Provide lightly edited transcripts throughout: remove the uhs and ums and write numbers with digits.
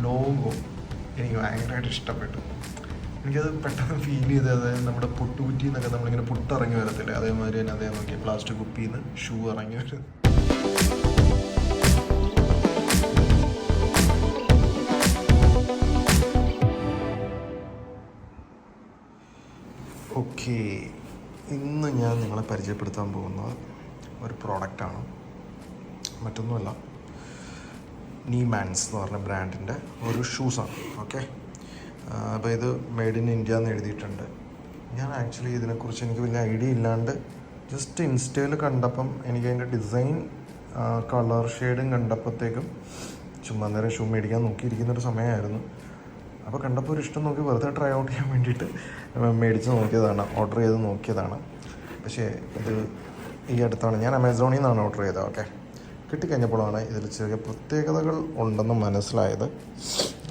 Logo എനിക്ക് ഭയങ്കരമായിട്ട് ഇഷ്ടപ്പെട്ടു. എനിക്കത് പെട്ടെന്ന് ഫീൽ ചെയ്ത്, അതായത് നമ്മുടെ പുട്ടുകുറ്റി എന്നൊക്കെ നമ്മളിങ്ങനെ പുട്ടിറങ്ങി വരത്തില്ലേ, അതേമാതിരി തന്നെ അതേ നോക്കി പ്ലാസ്റ്റിക് കുപ്പിയിൽ നിന്ന് ഷൂ ഇറങ്ങി വരും. ഓക്കെ, ഇന്ന് ഞാൻ നിങ്ങളെ പരിചയപ്പെടുത്താൻ പോകുന്ന ഒരു പ്രോഡക്റ്റാണ്, മറ്റൊന്നുമല്ല, നീമാൻസ് എന്ന് പറഞ്ഞ ബ്രാൻഡിൻ്റെ ഒരു ഷൂസാണ്. ഓക്കെ, അപ്പോൾ ഇത് മെയ്ഡ് ഇൻ ഇന്ത്യ എന്ന് എഴുതിയിട്ടുണ്ട്. ഞാൻ ആക്ച്വലി ഇതിനെക്കുറിച്ച് എനിക്ക് വലിയ ഐഡിയ ഇല്ലാണ്ട് ജസ്റ്റ് ഇൻസ്റ്റയിൽ കണ്ടപ്പം എനിക്ക് അതിൻ്റെ ഡിസൈൻ, കളർ ഷെയ്ഡും കണ്ടപ്പോഴത്തേക്കും ചുമ്മാ നേരം ഷൂ മേടിക്കാൻ നോക്കിയിരിക്കുന്നൊരു സമയമായിരുന്നു. അപ്പോൾ കണ്ടപ്പോൾ ഒരു ഇഷ്ടം നോക്കി വെറുതെ ട്രൈ ഔട്ട് ചെയ്യാൻ വേണ്ടിയിട്ട് മേടിച്ച് നോക്കിയതാണ്, ഓർഡർ ചെയ്ത് നോക്കിയതാണ്. പക്ഷേ ഇത് ഈ അടുത്താണ് ഞാൻ ആമസോണിൽ നിന്നാണ് ഓർഡർ ചെയ്തത്. ഓക്കെ, കിട്ടിക്കഴിഞ്ഞപ്പോഴാണ് ഇതിൽ ചെറിയ പ്രത്യേകതകൾ ഉണ്ടെന്ന് മനസ്സിലായത്.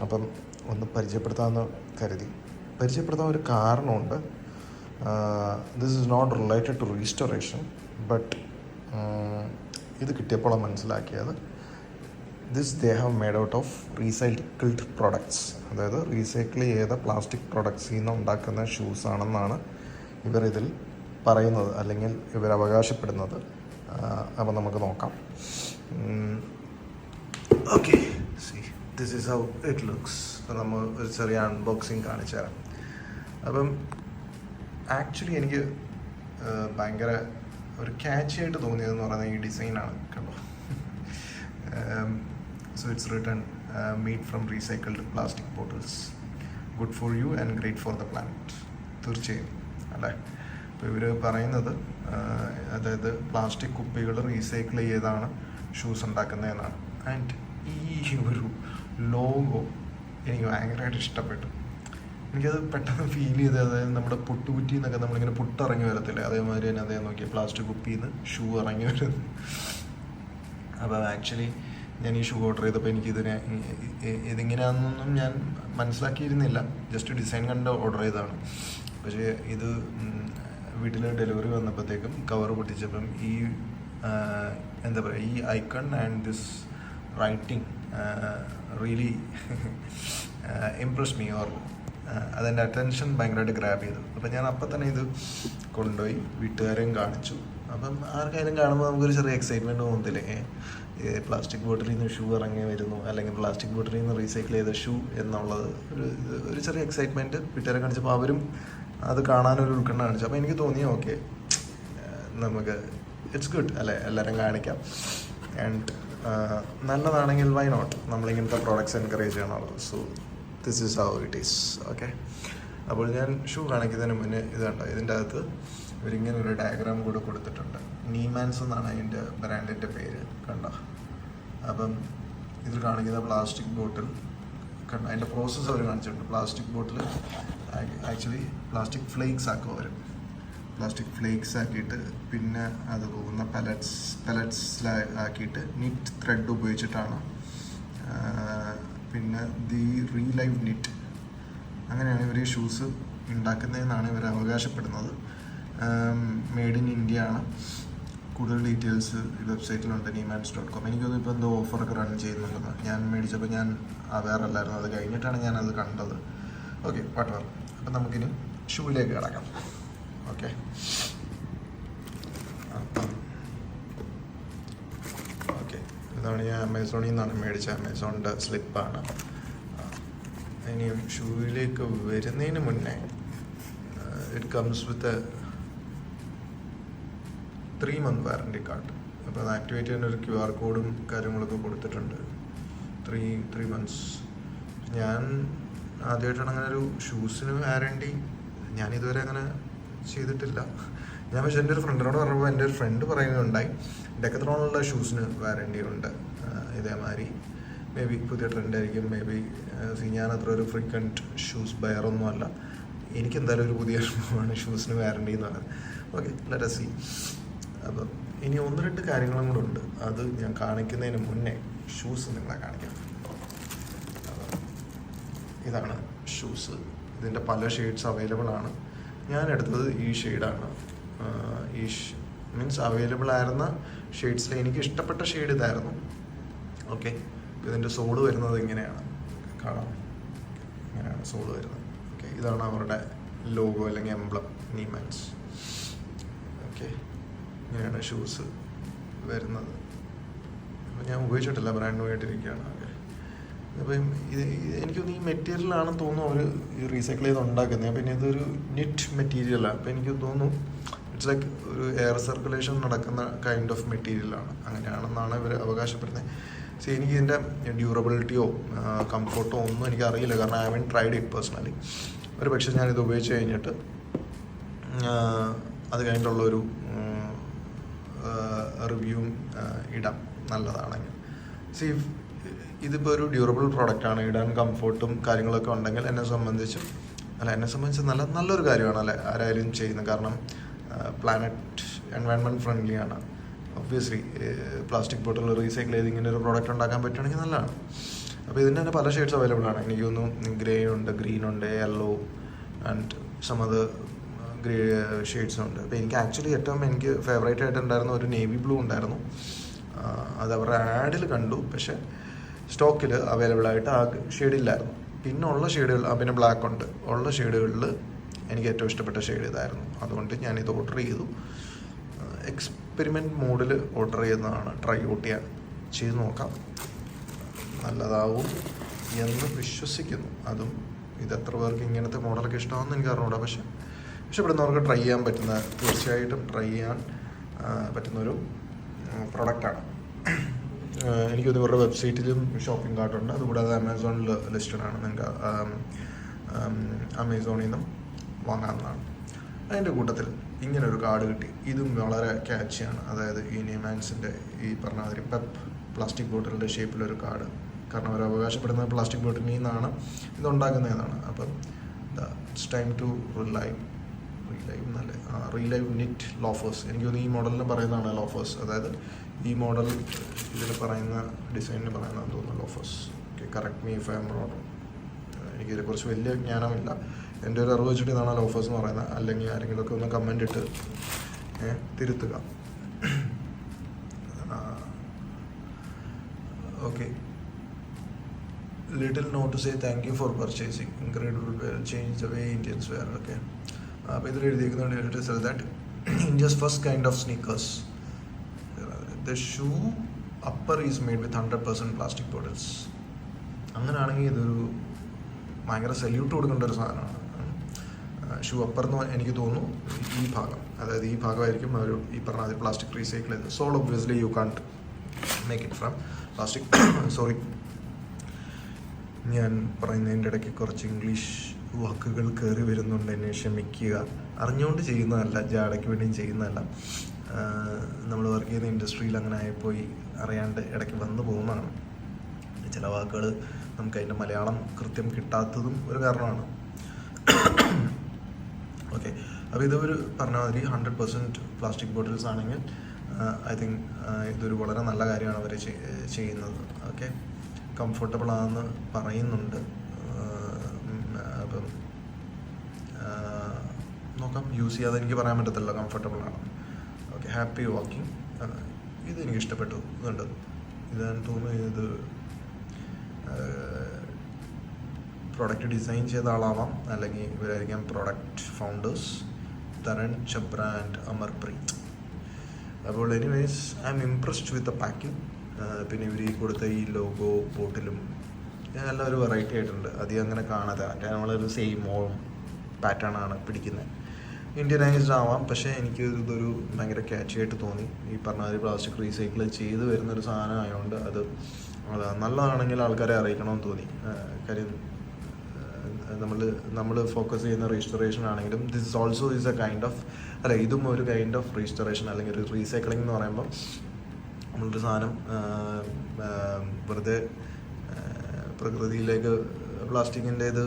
അപ്പം ഒന്ന് പരിചയപ്പെടുത്താമെന്ന് കരുതി. പരിചയപ്പെടുത്താൻ ഒരു കാരണമുണ്ട്. This is not related to restoration, but ഇത് കിട്ടിയപ്പോഴാണ് മനസ്സിലാക്കിയത് this they have made out of recycled products. അതായത് റീസൈക്കിൾ ചെയ്ത പ്ലാസ്റ്റിക് പ്രൊഡക്ട്സിൽ നിന്ന് ഉണ്ടാക്കുന്ന ഷൂസാണെന്നാണ് ഇവരിതിൽ പറയുന്നത്, അല്ലെങ്കിൽ ഇവർ അവകാശപ്പെടുന്നത്. അപ്പം നമുക്ക് നോക്കാം. Okay, see this is how it looks. അപ്പം നമ്മൾ ഒരു ചെറിയ അൺബോക്സിങ് കാണിച്ചു തരാം. അപ്പം ആക്ച്വലി എനിക്ക് ഭയങ്കര ഒരു ക്യാച്ചി ആയിട്ട് തോന്നിയതെന്ന് പറയുന്നത് ഈ ഡിസൈനാണ്. കണ്ടോ, so it's written made from recycled plastic bottles, good for you and great for the planet. തീർച്ചയായും അല്ലേ. അപ്പോൾ ഇവർ പറയുന്നത്, അതായത് പ്ലാസ്റ്റിക് കുപ്പികൾ റീസൈക്കിൾ ചെയ്താണ് ഷൂസ് ഉണ്ടാക്കുന്നതെന്നാണ്. ആൻഡ് ഈ ഒരു ലോഗോ എനിക്ക് ഭയങ്കരമായിട്ട് ഇഷ്ടപ്പെട്ടു. എനിക്കത് പെട്ടെന്ന് ഫീൽ ചെയ്ത്, അതായത് നമ്മുടെ പുട്ടുകുറ്റി എന്നൊക്കെ നമ്മളിങ്ങനെ പുട്ടിറങ്ങി വരത്തില്ലേ, അതേമാതിരി തന്നെ അതേ നോക്കി പ്ലാസ്റ്റിക് കുപ്പിയിൽ നിന്ന് ഷൂ ഇറങ്ങി വരുന്നു. അപ്പോൾ ആക്ച്വലി ഞാൻ ഈ ഷൂ ഓർഡർ ചെയ്തപ്പോൾ ഇതിങ്ങനെയാണെന്നൊന്നും ഞാൻ മനസ്സിലാക്കിയിരുന്നില്ല. ജസ്റ്റ് ഡിസൈൻ കണ്ട് ഓർഡർ ചെയ്തതാണ്. പക്ഷേ ഇത് വീട്ടിൽ ഡെലിവറി വന്നപ്പോഴത്തേക്കും കവർ പൊട്ടിച്ചപ്പം ഈ എന്താ പറയുക, ഈ icon and this writing really Impress me, or അതെൻ്റെ അറ്റൻഷൻ ഭയങ്കരമായിട്ട് ഗ്രാബ് ചെയ്തു. അപ്പം ഞാൻ അപ്പം തന്നെ ഇത് കൊണ്ടുപോയി വീട്ടുകാരെയും കാണിച്ചു. അപ്പം ആർക്കായാലും കാണുമ്പോൾ നമുക്കൊരു ചെറിയ എക്സൈറ്റ്മെൻറ്റ് തോന്നത്തില്ലേ, പ്ലാസ്റ്റിക് ബോട്ടിലിൽ നിന്ന് ഷൂ ഇറങ്ങി വരുന്നു, അല്ലെങ്കിൽ പ്ലാസ്റ്റിക് ബോട്ടിലിൽ നിന്ന് റീസൈക്കിൾ ചെയ്ത ഷൂ എന്നുള്ളത് ഒരു ചെറിയ എക്സൈറ്റ്മെൻറ്റ് വീട്ടുകാരെ കാണിച്ചപ്പോൾ അവരും അത് കാണാനൊരു ഉൾക്കണ്ണ കാണിച്ചു. അപ്പോൾ എനിക്ക് തോന്നി ഓക്കെ, നമുക്ക് ഇറ്റ്സ് ഗുഡ് അല്ലേ, എല്ലാവരും കാണിക്കാം. ആൻഡ് നല്ലതാണെങ്കിൽ വൈ നോട്ട്, നമ്മളിങ്ങനത്തെ പ്രോഡക്റ്റ്സ് എൻകറേജ് ചെയ്യണമല്ലോ. So this is how it is. Okay, അപ്പോൾ ഞാൻ ഷൂ കാണിക്കുന്നതിന് മുന്നേ ഇത് കണ്ടോ, ഇതിൻ്റെ അകത്ത് ഇവരിങ്ങനെ ഒരു ഡയഗ്രാം കൂടെ കൊടുത്തിട്ടുണ്ട്. നീമാൻസ് എന്നാണ് അതിൻ്റെ ബ്രാൻഡിൻ്റെ പേര്, കണ്ടോ. അപ്പം ഇതിൽ കാണിക്കുന്ന പ്ലാസ്റ്റിക് ബോട്ടിൽ കണ്ടോ, അതിൻ്റെ പ്രോസസ്സ് അവർ കാണിച്ചിട്ടുണ്ട്. Plastic bottle actually plastic flakes ആക്കും അവർ. പ്ലാസ്റ്റിക് ഫ്ലേക്സ് ആക്കിയിട്ട് പിന്നെ അത് പോകുന്ന പലറ്റ്സിലാക്കിയിട്ട് നിറ്റ് ത്രെഡ് ഉപയോഗിച്ചിട്ടാണ്, പിന്നെ ദി റീലൈവ് നിറ്റ്, അങ്ങനെയാണ് ഇവർ ഈ ഷൂസ് ഉണ്ടാക്കുന്നതെന്നാണ് ഇവർ അവകാശപ്പെടുന്നത്. മെയ്ഡ് ഇൻ ഇന്ത്യ ആണ്. കൂടുതൽ ഡീറ്റെയിൽസ് ഈ വെബ്സൈറ്റിലുണ്ട്, neemans.com. എനിക്കൊന്നും ഇപ്പോൾ എന്തോ ഓഫറൊക്കെ റൺ ചെയ്യുന്നുണ്ടെന്ന്. ഞാൻ മേടിച്ചപ്പോൾ ഞാൻ അവെയർ അല്ലായിരുന്നു, അത് കഴിഞ്ഞിട്ടാണ് ഞാനത് കണ്ടത്. Okay, whatever. അപ്പം നമുക്കിനി ഷൂവിലേക്ക് കിടക്കാം. ഓക്കെ, അപ്പം ഓക്കെ, ഇതാണ് ഞാൻ ആമസോണിൽ നിന്നാണ് മേടിച്ച ആമസോണിൻ്റെ സ്ലിപ്പാണ്. ഇനിയും ഷൂവിലേക്ക് വരുന്നതിന് മുന്നേ it comes with 3 month warranty card. അപ്പോൾ അത് ആക്ടിവേറ്റ് ചെയ്യാൻ ഒരു QR കോഡും കാര്യങ്ങളൊക്കെ കൊടുത്തിട്ടുണ്ട്. 3 months. ഞാൻ ആദ്യമായിട്ടാണ് അങ്ങനെ ഒരു ഷൂസിന് വാറണ്ടി, ഞാനിതുവരെ അങ്ങനെ ചെയ്തിട്ടില്ല. ഞാൻ പക്ഷേ എൻ്റെ ഒരു ഫ്രണ്ടിനോട് പറഞ്ഞപ്പോൾ എൻ്റെ ഒരു ഫ്രണ്ട് പറയുകയുണ്ടായി, ഡെക്കത്രോണിലുള്ള ഷൂസിന് വാറണ്ടി ഉണ്ട്. ഇതേമാതിരി മേ ബി പുതിയ ട്രെൻഡായിരിക്കും, മേ ബി. ഞാനത്ര ഒരു ഫ്രീക്വൻറ്റ് ഷൂസ് ബയറൊന്നും അല്ല. എനിക്കെന്തായാലും ഒരു പുതിയ ഷൂവാണ് ഷൂസിന് വാറണ്ടി എന്ന് പറയുന്നത്. Okay, let us see. അപ്പം ഇനി 1-2 കാര്യങ്ങളും കൂടെ ഉണ്ട്. അത് ഞാൻ കാണിക്കുന്നതിന് മുന്നേ ഷൂസ് നിങ്ങളെ കാണിക്കാം. ഇതാണ് ഷൂസ്. ഇതിൻ്റെ പല ഷെയ്ഡ്സ് അവൈലബിൾ ആണ്. ഞാൻ എടുത്തത് ഈ ഷെയ്ഡാണ്. മീൻസ് അവൈലബിൾ ആയിരുന്ന ഷെയ്ഡ്സിൽ എനിക്ക് ഇഷ്ടപ്പെട്ട ഷെയ്ഡ് ഇതായിരുന്നു. ഓക്കെ, ഇതിൻ്റെ സോഡ് വരുന്നത് ഇങ്ങനെയാണ്. കാണാം. ഇങ്ങനെയാണ് സോള് വരുന്നത്. ഓക്കെ, ഇതാണ് അവരുടെ ലോഗോ അല്ലെങ്കിൽ എംബ്ലം, നീമാൻസ്. ഓക്കെ, ഇങ്ങനെയാണ് ഷൂസ് വരുന്നത്. അപ്പോൾ ഞാൻ ഉപയോഗിച്ചിട്ടില്ല, ബ്രാൻഡ് ന്യൂ ആയിട്ടിരിക്കുകയാണ്. ഓക്കെ, അപ്പം ഇത് എനിക്കൊന്ന് ഈ മെറ്റീരിയലാണെന്ന് തോന്നുന്നു അവർ ഈ റീസൈക്കിൾ ചെയ്ത് ഉണ്ടാക്കുന്നത്. പിന്നെ ഇതൊരു നെറ്റ് മെറ്റീരിയലാണ്. അപ്പോൾ എനിക്ക് തോന്നുന്നു ഇറ്റ്സ് ലൈക്ക് ഒരു എയർ സർക്കുലേഷൻ നടക്കുന്ന കൈൻഡ് ഓഫ് മെറ്റീരിയലാണ്, അങ്ങനെയാണെന്നാണ് ഇവർ അവകാശപ്പെടുന്നത്. സോ എനിക്ക് ഇതിൻ്റെ ഡ്യൂറബിലിറ്റിയോ കംഫർട്ടോ ഒന്നും എനിക്കറിയില്ല, കാരണം I haven't tried it personally. ഒരു പക്ഷേ ഞാനിത് ഉപയോഗിച്ച് കഴിഞ്ഞിട്ട് അത് കഴിഞ്ഞിട്ടുള്ളൊരു റിവ്യൂവും ഇടാം നല്ലതാണെങ്കിൽ. സി, ഇതിപ്പോൾ ഒരു ഡ്യൂറബിൾ പ്രോഡക്റ്റാണ്, ഇടാൻ കംഫർട്ടും കാര്യങ്ങളൊക്കെ ഉണ്ടെങ്കിൽ എന്നെ സംബന്ധിച്ച് നല്ലൊരു കാര്യമാണ് അല്ലേ ആരായാലും ചെയ്യുന്നത്. കാരണം പ്ലാനറ്റ് എൻവയൺമെൻറ്റ് ഫ്രണ്ട്ലി ആണ്. ഒബ്വിയസ്ലി പ്ലാസ്റ്റിക് ബോട്ടിൽ റീസൈക്കിൾ ചെയ്ത് ഇങ്ങനെ ഒരു പ്രോഡക്റ്റ് ഉണ്ടാക്കാൻ പറ്റുകയാണെങ്കിൽ നല്ലതാണ്. അപ്പോൾ ഇതിൻ്റെ തന്നെ പല ഷെയ്ഡ്സ് അവൈലബിൾ ആണ്. എനിക്ക് തോന്നുന്നു ഗ്രേ ഉണ്ട്, ഗ്രീൻ ഉണ്ട്, യെല്ലോ ആൻഡ് സം അത് ഗ്രേ ഷെയ്ഡ്സും ഉണ്ട്. അപ്പോൾ എനിക്ക് ആക്ച്വലി ഏറ്റവും എനിക്ക് ഫേവറേറ്റ് ആയിട്ടുണ്ടായിരുന്ന ഒരു നേവി ബ്ലൂ ഉണ്ടായിരുന്നു. അത് അവരുടെ ആഡിൽ കണ്ടു, പക്ഷേ സ്റ്റോക്കിൽ അവൈലബിൾ ആയിട്ട് ആ ഷെയ്ഡില്ലായിരുന്നു. പിന്നെ ഉള്ള ഷെയ്ഡുകൾ, പിന്നെ ബ്ലാക്ക് ഉണ്ട്, ഉള്ള ഷെയ്ഡുകളിൽ എനിക്ക് ഏറ്റവും ഇഷ്ടപ്പെട്ട ഷെയ്ഡ് ഇതായിരുന്നു. അതുകൊണ്ട് ഞാനിത് ഓർഡർ ചെയ്തു. എക്സ്പെരിമെൻറ്റ് മോഡിൽ ഓർഡർ ചെയ്യുന്നതാണ്, ട്രൈ ഔട്ട് ചെയ്ത് നോക്കാം, നല്ലതാവും എന്ന് വിശ്വസിക്കുന്നു. അതും ഇത് എത്ര പേർക്ക് ഇങ്ങനത്തെ മോഡലൊക്കെ ഇഷ്ടമാണെന്ന് എനിക്ക് അറിഞ്ഞൂടാ, പക്ഷേ ഇഷ്ടപ്പെടുന്നവർക്ക് ട്രൈ ചെയ്യാൻ പറ്റുന്ന, തീർച്ചയായിട്ടും ട്രൈ ചെയ്യാൻ പറ്റുന്നൊരു പ്രൊഡക്റ്റാണ്. എനിക്കൊന്ന് ഇവരുടെ വെബ്സൈറ്റിലും ഷോപ്പിംഗ് കാർട്ടുണ്ട്, അതുകൂടാതെ ആമസോണിൽ ലിസ്റ്റഡാണ്. നിങ്ങൾക്ക് ആമസോണിൽ നിന്നും വാങ്ങാവുന്നതാണ്. അതിൻ്റെ കൂട്ടത്തിൽ ഇങ്ങനൊരു കാർഡ് കിട്ടി. ഇതും വളരെ ക്യാച്ചിയാണ്. അതായത് ഈ നീമാൻസിൻ്റെ ഈ പറഞ്ഞ മാതിരി പെപ്പ് പ്ലാസ്റ്റിക് ബോട്ടിലിൻ്റെ ഷേപ്പിലൊരു കാർഡ്. കാരണം അവർ അവകാശപ്പെടുന്നത് പ്ലാസ്റ്റിക് ബോട്ടിലിൽ നിന്നാണ് ഇതുണ്ടാക്കുന്നതെന്നാണ്. അപ്പം it's time to relive knit loafers. എനിക്ക് തോന്നുന്നു ഈ മോഡലിന് പറയുന്നതാണ് ലോഫേഴ്സ്. അതായത് ഈ മോഡൽ ഇതിൽ പറയുന്ന ഡിസൈനിന് പറയുന്നതെന്ന് തോന്നുന്നു loafers. Okay, correct me if I'm wrong. എനിക്കിതിനെക്കുറിച്ച് വലിയ ജ്ഞാനമില്ല. എൻ്റെ ഒരു അറിവ് വെച്ചിട്ട് ഇതാണ് ലോഫേഴ്സ് എന്ന് പറയുന്നത്. അല്ലെങ്കിൽ ആരെങ്കിലുമൊക്കെ ഒന്ന് കമൻ്റ് ഇട്ട് തിരുത്തുക. Okay, little note to say thank you for purchasing, incredible well change the way Indians wear. Okay, അപ്പോൾ ഇതിൽ എഴുതിയിരിക്കുന്നുണ്ട് that India's first kind of sneakers, the shoe upper is made with 100% plastic bottles. അങ്ങനെയാണെങ്കിൽ ഇതൊരു ഭയങ്കര salute കൊടുക്കേണ്ട ഒരു സാധനമാണ്. Shoe upper എന്ന് എനിക്ക് തോന്നുന്നു ഈ ഭാഗം, അതായത് ഈ ഭാഗമായിരിക്കും അവർ ഈ പറഞ്ഞ പ്ലാസ്റ്റിക് റീസൈക്കിൾ ചെയ്ത്. Sole obviously you can't make it from plastic. Sorry, ഞാൻ പറയുന്നതിൻ്റെ ഇടയ്ക്ക് കുറച്ച് ഇംഗ്ലീഷ് വാക്കുകൾ കയറി വരുന്നുണ്ട്, എന്നെ ക്ഷമിക്കുക. അറിഞ്ഞുകൊണ്ട് ചെയ്യുന്നതല്ല, ജാടയ്ക്ക് വേണ്ടിയും ചെയ്യുന്നതല്ല. നമ്മൾ വർക്ക് ചെയ്യുന്ന ഇൻഡസ്ട്രിയിൽ അങ്ങനെ ആയിപ്പോയി, അറിയാണ്ട് ഇടയ്ക്ക് വന്നു പോകുന്നതാണ്. ചില വാക്കുകൾ നമുക്ക് അതിൻ്റെ മലയാളം കൃത്യം കിട്ടാത്തതും ഒരു കാരണമാണ്. ഓക്കെ, അപ്പോൾ ഇതൊരു പറഞ്ഞ മാതിരി 100% പ്ലാസ്റ്റിക് ബോട്ടിൽസ് ആണെങ്കിൽ ഐ തിങ്ക് ഇതൊരു വളരെ നല്ല കാര്യമാണ് അവർ ചെയ്യുന്നത്. ഓക്കെ, കംഫർട്ടബിൾ ആണെന്ന് പറയുന്നുണ്ട്. അപ്പം നോക്കാം, യൂസ് ചെയ്യാതെ എനിക്ക് പറയാൻ പറ്റത്തില്ല കംഫർട്ടബിൾ ആണ്. ഓക്കെ, ഹാപ്പി വാക്കിംഗ്, ഇതെനിക്ക് ഇഷ്ടപ്പെട്ടു. ഇതുണ്ട്, ഇതെന്ന് തോന്നുന്നു ഇത് പ്രോഡക്റ്റ് ഡിസൈൻ ചെയ്ത ആളാവാം, അല്ലെങ്കിൽ ഇവരായിരിക്കാം product founders, Tarun Chabra and Amarpreet. അപ്പോൾ anyways I'm impressed with the packing. പിന്നെ ഇവർ ഈ കൊടുത്ത ഈ ലോഗോ ബോട്ടിലും എല്ലാം ഒരു വെറൈറ്റി ആയിട്ടുണ്ട്. അധികം അങ്ങനെ കാണാതെ നമ്മളൊരു സെയിം പാറ്റേൺ ആണ് പിടിക്കുന്നത്. ഇന്ത്യനൈസ്ഡ് ആവാം, പക്ഷേ എനിക്ക് ഇതൊരു ഭയങ്കര ക്യാച്ചി ആയിട്ട് തോന്നി. ഈ പറഞ്ഞ ഒരു പ്ലാസ്റ്റിക് റീസൈക്കിൾ ചെയ്ത് വരുന്നൊരു സാധനം ആയതുകൊണ്ട് അത് നല്ലതാണെങ്കിൽ ആൾക്കാരെ അറിയിക്കണമെന്ന് തോന്നി. കാര്യം നമ്മൾ ഫോക്കസ് ചെയ്യുന്ന റീസ്റ്റോറേഷൻ ആണെങ്കിലും this also is A kind of, അല്ല ഇതും ഒരു കൈൻഡ് ഓഫ് റീസ്റ്റോറേഷൻ അല്ലെങ്കിൽ ഒരു റീസൈക്ലിംഗ് എന്ന് പറയുമ്പോൾ നമ്മളൊരു സാധനം വെറുതെ പ്രകൃതിയിലേക്ക് പ്ലാസ്റ്റിക്കിൻ്റെ ഇത്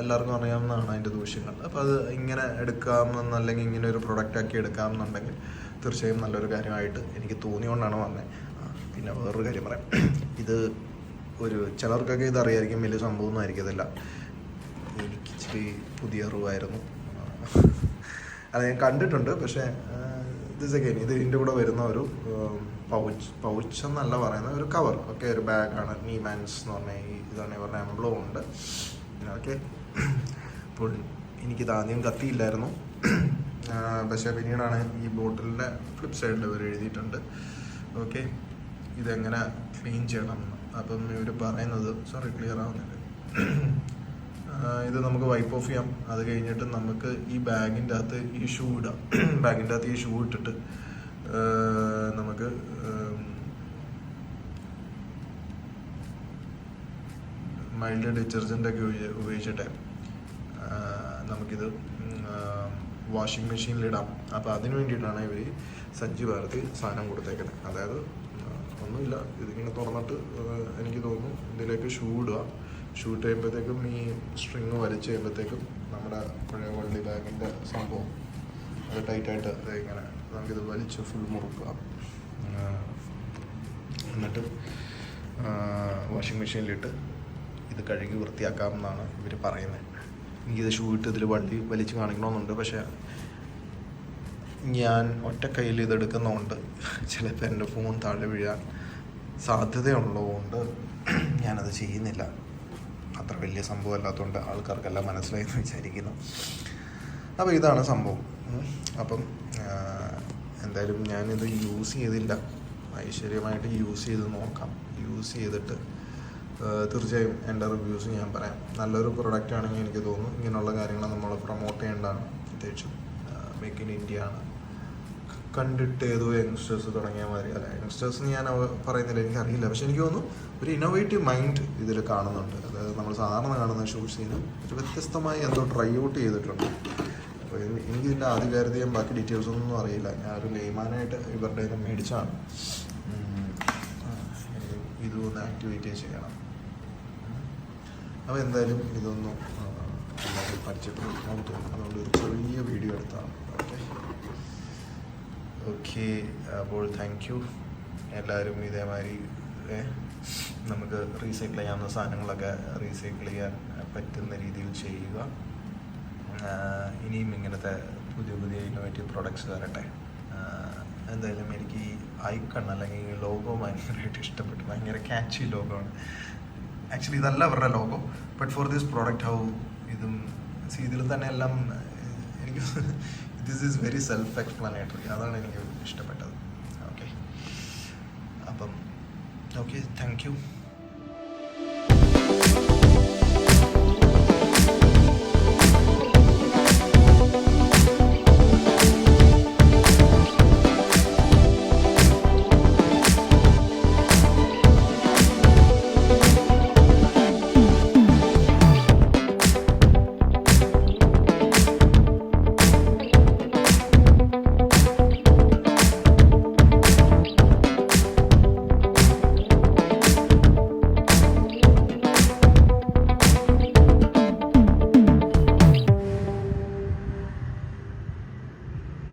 എല്ലാവർക്കും അറിയാവുന്നതാണ് അതിൻ്റെ ദൂഷ്യങ്ങൾ. അപ്പോൾ അത് ഇങ്ങനെ എടുക്കാമെന്ന്, അല്ലെങ്കിൽ ഇങ്ങനെ ഒരു പ്രൊഡക്റ്റാക്കി എടുക്കാമെന്നുണ്ടെങ്കിൽ തീർച്ചയായും നല്ലൊരു കാര്യമായിട്ട് എനിക്ക് തോന്നിയോണ്ടാണ് വന്നത്. പിന്നെ വേറൊരു കാര്യം പറയാം, ഇത് ഒരു ചിലർക്കൊക്കെ ഇത് അറിയായിരിക്കും, വലിയ സംഭവമൊന്നും ആയിരിക്കത്തില്ല. എനിക്ക് ഇച്ചിരി പുതിയ അറിവായിരുന്നു. അത് ഞാൻ കണ്ടിട്ടുണ്ട്, പക്ഷേ ദിസ് അഗൈൻ ഇത് ഇതിൻ്റെ കൂടെ വരുന്ന ഒരു പൗച്ച് എന്നല്ല പറയുന്നത്, ഒരു കവർ. ഓക്കെ, ഒരു ബാഗാണ്. നീമാൻസ് എന്ന് പറഞ്ഞാൽ ഇതാണ് ഇവരുടെ എംബ്ലം ഉണ്ട്. ഓക്കെ, അപ്പോൾ എനിക്കിത് ആദ്യം കത്തിയില്ലായിരുന്നു, പക്ഷേ പിന്നീടാണ് ഈ ബോട്ടിലിൻ്റെ ഫ്ലിപ്പ് സൈഡിൽ ഇവർ എഴുതിയിട്ടുണ്ട്. ഓക്കെ, ഇതെങ്ങനെ ക്ലീൻ ചെയ്യണം എന്ന്. അപ്പം ഇവർ പറയുന്നത്, സോറി ക്ലിയർ ആവുന്നില്ല, ഇത് നമുക്ക് വൈപ്പ് ഓഫ് ചെയ്യാം. അത് കഴിഞ്ഞിട്ട് നമുക്ക് ഈ ബാഗിൻ്റെ അകത്ത് ഈ ഷൂ ഇടാം. ബാഗിൻ്റെ അകത്ത് ഈ ഷൂ ഇട്ടിട്ട് നമുക്ക് മൈൽഡ് ഡിറ്റർജൻ്റൊക്കെ ഉപയോഗിച്ചിട്ട് നമുക്കിത് വാഷിംഗ് മെഷീനിലിടാം. അപ്പോൾ അതിന് വേണ്ടിയിട്ടാണ് ഇവർ സജ്ജി ഭാരതി സാധനം കൊടുത്തേക്കുന്നത്. അതായത് ഒന്നുമില്ല, ഇതിങ്ങനെ തുറന്നിട്ട് എനിക്ക് തോന്നുന്നു ഇതിലേക്ക് ഷൂ ഇടുക. ഷൂ ഇട്ട് കഴിയുമ്പോഴത്തേക്കും ഈ സ്ട്രിങ് വലിച്ച് കഴിയുമ്പോഴത്തേക്കും നമ്മുടെ പഴയ വള്ളി ബാഗിൻ്റെ സംഭവം അത് ടൈറ്റായിട്ട് ഇങ്ങനെ നമുക്കിത് വലിച്ച് ഫുൾ മുറുക്കുക. എന്നിട്ട് വാഷിംഗ് മെഷീനിലിട്ട് ഇത് കഴുകി വൃത്തിയാക്കാമെന്നാണ് ഇവർ പറയുന്നത്. എനിക്കിത് ഷൂ ഇട്ട് ഇതിൽ വള്ളി വലിച്ച് കാണിക്കണമെന്നുണ്ട്, പക്ഷേ ഞാൻ ഒറ്റ കയ്യിൽ ഇതെടുക്കുന്നതുകൊണ്ട് ചിലപ്പോൾ എൻ്റെ ഫോൺ താഴെ വീഴാൻ സാധ്യതയുള്ളതുകൊണ്ട് ഞാനത് ചെയ്യുന്നില്ല. അത്ര വലിയ സംഭവം അല്ലാത്തതുകൊണ്ട് ആൾക്കാർക്കെല്ലാം മനസ്സിലായെന്ന് വിചാരിക്കുന്നു. അപ്പോൾ ഇതാണ് സംഭവം. അപ്പം എന്തായാലും ഞാനിത് യൂസ് ചെയ്തില്ല, ഐശ്വര്യമായിട്ട് യൂസ് ചെയ്ത് നോക്കാം. യൂസ് ചെയ്തിട്ട് തീർച്ചയായും എൻ്റെ റിവ്യൂസ് ഞാൻ പറയാം. നല്ലൊരു പ്രൊഡക്റ്റ് ആണെങ്കിൽ എനിക്ക് തോന്നുന്നു ഇങ്ങനെയുള്ള കാര്യങ്ങൾ നമ്മൾ പ്രൊമോട്ട് ചെയ്യേണ്ടതാണ്. പ്രത്യേകിച്ചും മേക്ക് ഇൻ ഇന്ത്യ ആണ്. കണ്ടിട്ട് ഏതോ യങ്സ്റ്റേഴ്സ് തുടങ്ങിയ മാതിരി, അല്ല യങ്സ്റ്റേഴ്സ് ഞാൻ പറയുന്നില്ല, എനിക്കറിയില്ല, പക്ഷെ എനിക്ക് തോന്നുന്നു ഒരു ഇന്നോവേറ്റീവ് മൈൻഡ് ഇതിൽ കാണുന്നുണ്ട്. അതായത് നമ്മൾ സാധാരണ കാണുന്ന ഷൂസിന് ഒരു വ്യത്യസ്തമായി എന്തോ ട്രൈ ഔട്ട് ചെയ്തിട്ടുണ്ട്. അപ്പോൾ എനിക്കിതിൻ്റെ ആധികാരികതയും ബാക്കി ഡീറ്റെയിൽസൊന്നും അറിയില്ല. ഞാനൊരു ലെയ്മാനായിട്ട് ഇവരുടെ ഇത് മേടിച്ചാണ്. ഇതൊന്ന് ആക്ടിവേറ്റ് ചെയ്യണം. അപ്പോൾ എന്തായാലും ഇതൊന്നും എല്ലാവരും പഠിച്ചിട്ട് നോക്കാൻ തോന്നും. അതുകൊണ്ട് ഒരു ചെറിയ വീഡിയോ എടുത്താണ്. ഓക്കെ, അപ്പോൾ താങ്ക് യു. എല്ലാവരും ഇതേമാതിരി നമുക്ക് റീസൈക്കിൾ ചെയ്യാവുന്ന സാധനങ്ങളൊക്കെ റീസൈക്കിൾ ചെയ്യാൻ പറ്റുന്ന രീതിയിൽ ചെയ്യുക. ഇനിയും ഇങ്ങനത്തെ പുതിയ പുതിയ ഇന്നോവേറ്റീവ് പ്രോഡക്ട്സ് വരട്ടെ. എന്തായാലും എനിക്ക് ഈ ഐക്കൺ അല്ലെങ്കിൽ ഈ ലോഗോ ഭയങ്കരമായിട്ട് ഇഷ്ടപ്പെട്ടു. ഭയങ്കര ക്യാച്ചി ലോഗോ ആണ്. ആക്ച്വലി ഇതല്ല അവരുടെ logo, but for this product how ഇതും ഇതിൽ തന്നെ എല്ലാം എനിക്ക് this is very self explanatory. അതാണ് എനിക്ക് ഇഷ്ടപ്പെട്ടത്. ഓക്കെ, അപ്പം ഓക്കെ, താങ്ക് യു.